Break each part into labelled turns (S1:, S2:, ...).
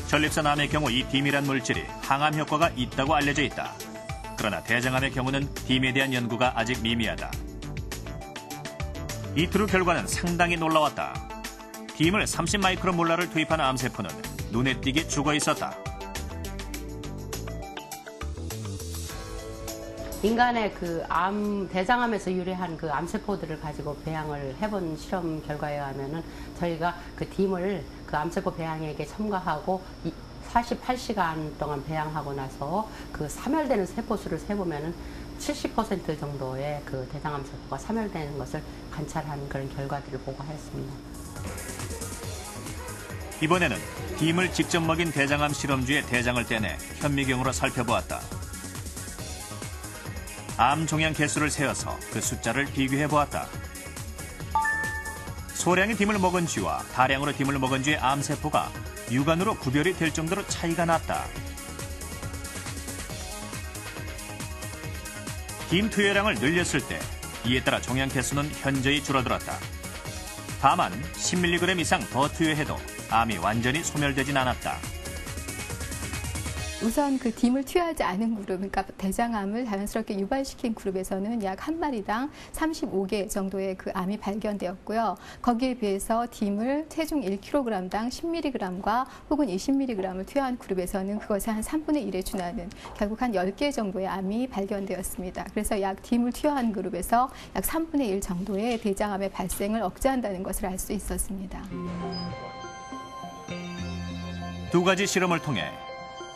S1: 전립선 암의 경우 이 딤이란 물질이 항암 효과가 있다고 알려져 있다. 그러나 대장암의 경우는 딤에 대한 연구가 아직 미미하다. 이틀 후 결과는 상당히 놀라웠다. 딤을 30마이크로몰라를 투입한 암세포는 눈에 띄게 죽어 있었다.
S2: 인간의 대장암에서 유래한 그 암세포들을 가지고 배양을 해본 실험 결과에 의하면은 저희가 그 딤을 그 암세포 배양액에 첨가하고 48시간 동안 배양하고 나서 그 사멸되는 세포수를 세보면은 70% 정도의 그 대장암 세포가 사멸되는 것을 관찰한 그런 결과들을 보고하였습니다.
S1: 이번에는 딤을 직접 먹인 대장암 실험주의 대장을 떼내 현미경으로 살펴보았다. 암 종양 개수를 세어서 그 숫자를 비교해보았다. 소량의 딤을 먹은 쥐와 다량으로 딤을 먹은 쥐의 암세포가 육안으로 구별이 될 정도로 차이가 났다. 딤 투여량을 늘렸을 때 이에 따라 종양 개수는 현저히 줄어들었다. 다만 10mg 이상 더 투여해도 암이 완전히 소멸되진 않았다.
S3: 우선 그 딤을 투여하지 않은 그룹, 그러니까 대장암을 자연스럽게 유발시킨 그룹에서는 약 한 마리당 35개 정도의 그 암이 발견되었고요. 거기에 비해서 딤을 체중 1kg당 10mg과 혹은 20mg을 투여한 그룹에서는 그것의 한 3분의 1에 준하는 결국 한 10개 정도의 암이 발견되었습니다. 그래서 약 딤을 투여한 그룹에서 약 3분의 1 정도의 대장암의 발생을 억제한다는 것을 알 수 있었습니다.
S1: 두 가지 실험을 통해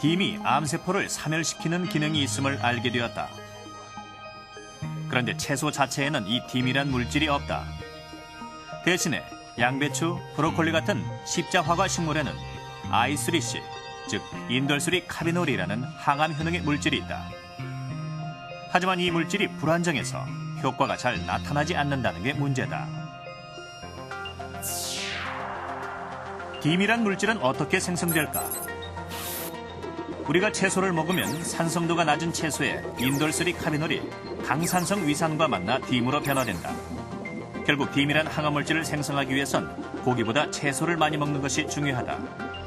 S1: 딤이 암세포를 사멸시키는 기능이 있음을 알게 되었다. 그런데 채소 자체에는 이 딤이란 물질이 없다. 대신에 양배추, 브로콜리 같은 십자화과 식물에는 I3C, 즉 인돌수리 카비놀이라는 항암 효능의 물질이 있다. 하지만 이 물질이 불안정해서 효과가 잘 나타나지 않는다는 게 문제다. 딤이란 물질은 어떻게 생성될까? 우리가 채소를 먹으면 산성도가 낮은 채소에 인돌수리 카비놀이 강산성 위산과 만나 딤으로 변화된다. 결국 딤이란 항암물질을 생성하기 위해선 고기보다 채소를 많이 먹는 것이 중요하다.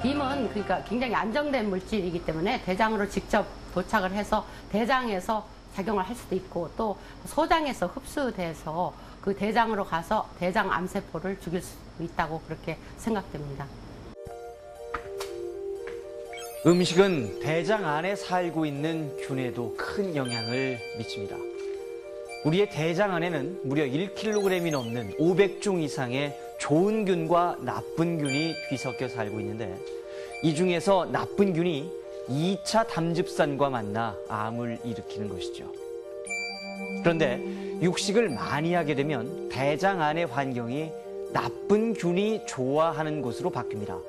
S2: 딤은 그러니까 굉장히 안정된 물질이기 때문에 대장으로 직접 도착을 해서 대장에서 작용을 할 수도 있고 또 소장에서 흡수돼서 그 대장으로 가서 대장 암세포를 죽일 수 있다고 그렇게 생각됩니다.
S4: 음식은 대장 안에 살고 있는 균에도 큰 영향을 미칩니다. 우리의 대장 안에는 무려 1kg이 넘는 500종 이상의 좋은 균과 나쁜 균이 뒤섞여 살고 있는데 이 중에서 나쁜 균이 2차 담즙산과 만나 암을 일으키는 것이죠. 그런데 육식을 많이 하게 되면 대장 안의 환경이 나쁜 균이 좋아하는 곳으로 바뀝니다.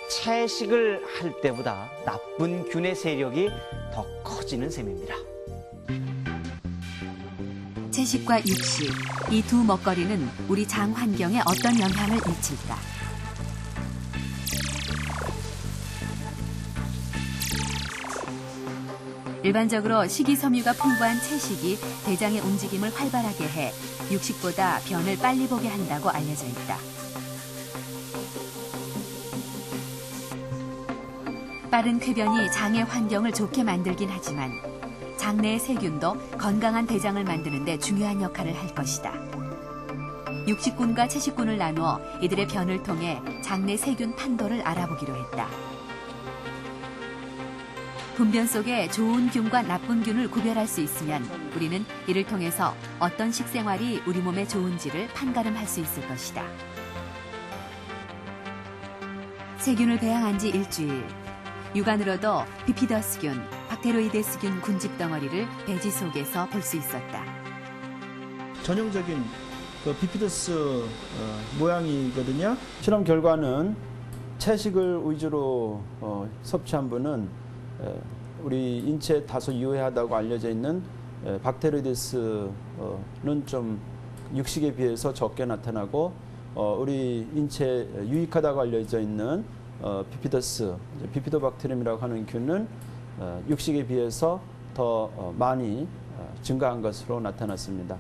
S4: 채식을 할 때보다 나쁜 균의 세력이 더 커지는 셈입니다.
S5: 채식과 육식, 이 두 먹거리는 우리 장 환경에 어떤 영향을 미칠까? 일반적으로 식이섬유가 풍부한 채식이 대장의 움직임을 활발하게 해 육식보다 변을 빨리 보게 한다고 알려져 있다. 빠른 쾌변이 장의 환경을 좋게 만들긴 하지만 장내의 세균도 건강한 대장을 만드는 데 중요한 역할을 할 것이다. 육식군과 채식군을 나누어 이들의 변을 통해 장내 세균 판도를 알아보기로 했다. 분변 속에 좋은 균과 나쁜 균을 구별할 수 있으면 우리는 이를 통해서 어떤 식생활이 우리 몸에 좋은지를 판가름할 수 있을 것이다. 세균을 배양한 지 일주일. 육안으로도 비피더스균, 박테로이데스균 군집 덩어리를 배지 속에서 볼 수 있었다.
S6: 전형적인 그 비피더스 모양이거든요. 실험 결과는 채식을 위주로 섭취한 분은 우리 인체에 다소 유해하다고 알려져 있는 박테로이데스는 좀 육식에 비해서 적게 나타나고 우리 인체에 유익하다고 알려져 있는 비피도박테리움이라고 하는 균은 육식에 비해서 더 많이 증가한 것으로 나타났습니다.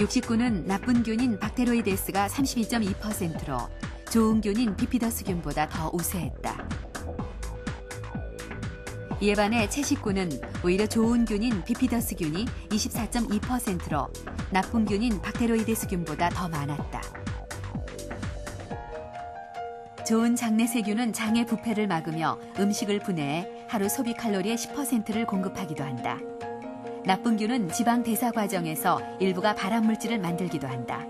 S5: 육식군은 나쁜 균인 박테로이데스가 32.2%로 좋은 균인 비피더스균보다 더 우세했다. 이에 반해 채식균은 오히려 좋은 균인 비피더스균이 24.2%로 나쁜 균인 박테로이데스균보다 더 많았다. 좋은 장내세균은 장의 부패를 막으며 음식을 분해해 하루 소비 칼로리의 10%를 공급하기도 한다. 나쁜 균은 지방 대사 과정에서 일부가 발암물질을 만들기도 한다.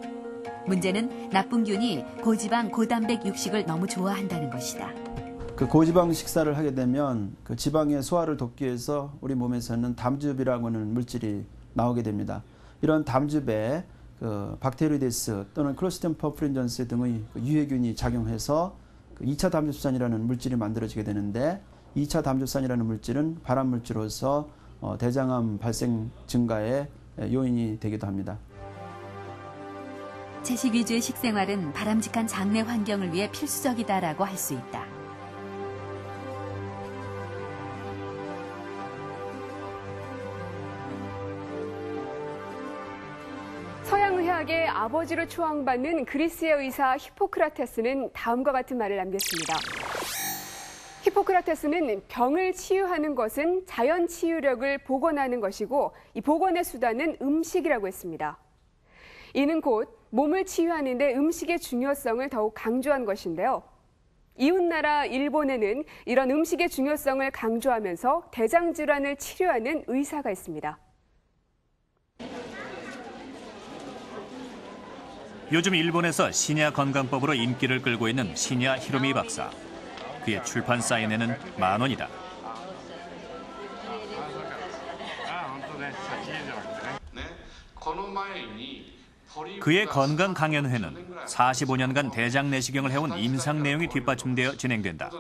S5: 문제는 나쁜 균이 고지방, 고단백 육식을 너무 좋아한다는 것이다.
S6: 그 고지방 식사를 하게 되면 그 지방의 소화를 돕기 위해서 우리 몸에서는 담즙이라고 하는 물질이 나오게 됩니다. 이런 담즙에 그 박테로이데스 또는 클로스트리디움 퍼프린전스 등의 그 유해균이 작용해서 그 2차 담즙산이라는 물질이 만들어지게 되는데 2차 담즙산이라는 물질은 발암물질로서 대장암 발생 증가의 요인이 되기도 합니다.
S5: 채식 위주의 식생활은 바람직한 장내 환경을 위해 필수적이다라고 할 수 있다.
S7: 서양의학의 아버지로 추앙받는 그리스의 의사 히포크라테스는 다음과 같은 말을 남겼습니다. 히포크라테스는 병을 치유하는 것은 자연 치유력을 복원하는 것이고 이 복원의 수단은 음식이라고 했습니다. 이는 곧 몸을 치유하는 데 음식의 중요성을 더욱 강조한 것인데요. 이웃나라 일본에는 이런 음식의 중요성을 강조하면서 대장질환을 치료하는 의사가 있습니다.
S1: 요즘 일본에서 신야 건강법으로 인기를 끌고 있는 신야 히로미 박사. 그의 출판 사인회는 10,000원이다. 그의 건강 강연회는 45년간 대장 내시경을 해온 임상 내용이 뒷받침되어 진행된다.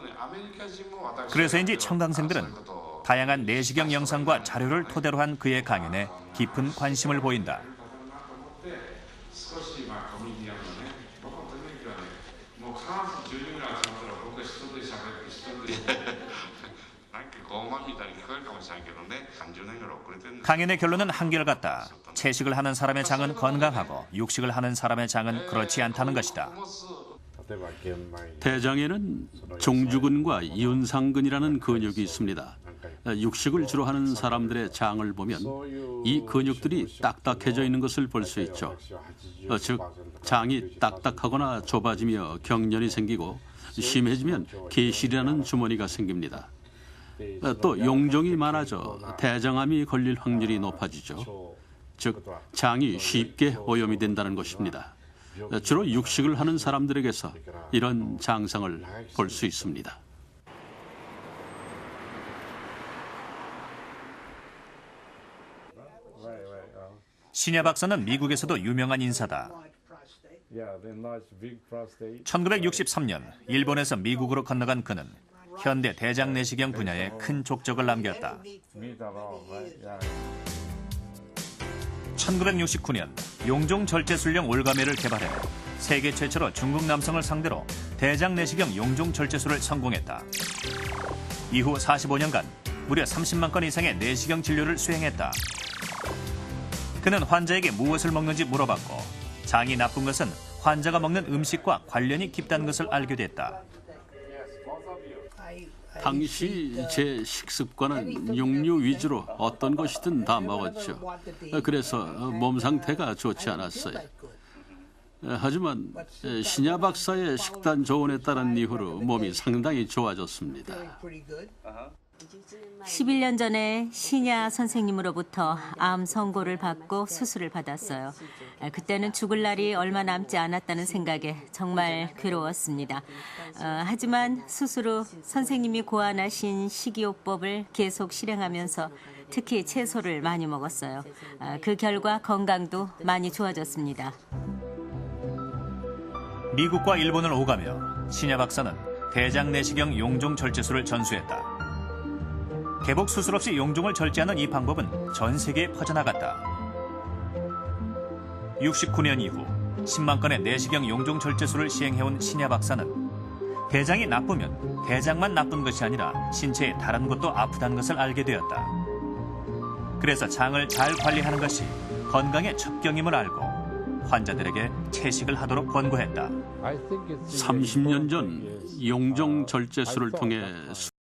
S1: 그래서인지 청강생들은 다양한 내시경 영상과 자료를 토대로 한 그의 강연에 깊은 관심을 보인다. 강연의 결론은 한결같다. 채식을 하는 사람의 장은 건강하고 육식을 하는 사람의 장은 그렇지 않다는 것이다.
S8: 대장에는 종주근과 이윤상근이라는 근육이 있습니다. 육식을 주로 하는 사람들의 장을 보면 이 근육들이 딱딱해져 있는 것을 볼 수 있죠. 즉, 장이 딱딱하거나 좁아지며 경련이 생기고 심해지면 계실이라는 주머니가 생깁니다. 또 용종이 많아져 대장암이 걸릴 확률이 높아지죠. 즉, 장이 쉽게 오염이 된다는 것입니다. 주로 육식을 하는 사람들에게서 이런 장상을 볼 수 있습니다.
S1: 신야 박사는 미국에서도 유명한 인사다. 1963년 일본에서 미국으로 건너간 그는 현대 대장 내시경 분야에 큰 족적을 남겼다. 1969년 용종 절제술용 올가매를 개발해 세계 최초로 중국 남성을 상대로 대장 내시경 용종 절제술을 성공했다. 이후 45년간 무려 30만 건 이상의 내시경 진료를 수행했다. 그는 환자에게 무엇을 먹는지 물어봤고 장이 나쁜 것은 환자가 먹는 음식과 관련이 깊다는 것을 알게 됐다.
S8: 당시 제 식습관은 육류 위주로 어떤 것이든 다 먹었죠. 그래서 몸 상태가 좋지 않았어요. 하지만 신야 박사의 식단 조언에 따른 이후로 몸이 상당히 좋아졌습니다.
S9: 11년 전에 신야 선생님으로부터 암 선고를 받고 수술을 받았어요. 그때는 죽을 날이 얼마 남지 않았다는 생각에 정말 괴로웠습니다. 하지만 수술 후 선생님이 고안하신 식이요법을 계속 실행하면서 특히 채소를 많이 먹었어요. 그 결과 건강도 많이 좋아졌습니다.
S1: 미국과 일본을 오가며 신야 박사는 대장 내시경 용종 절제술을 전수했다. 개복 수술 없이 용종을 절제하는 이 방법은 전 세계에 퍼져나갔다. 69년 이후 10만 건의 내시경 용종 절제술을 시행해온 신야 박사는 대장이 나쁘면 대장만 나쁜 것이 아니라 신체의 다른 곳도 아프다는 것을 알게 되었다. 그래서 장을 잘 관리하는 것이 건강의 첩경임을 알고 환자들에게 채식을 하도록 권고했다.
S8: 30년 전 용종 절제술을 통해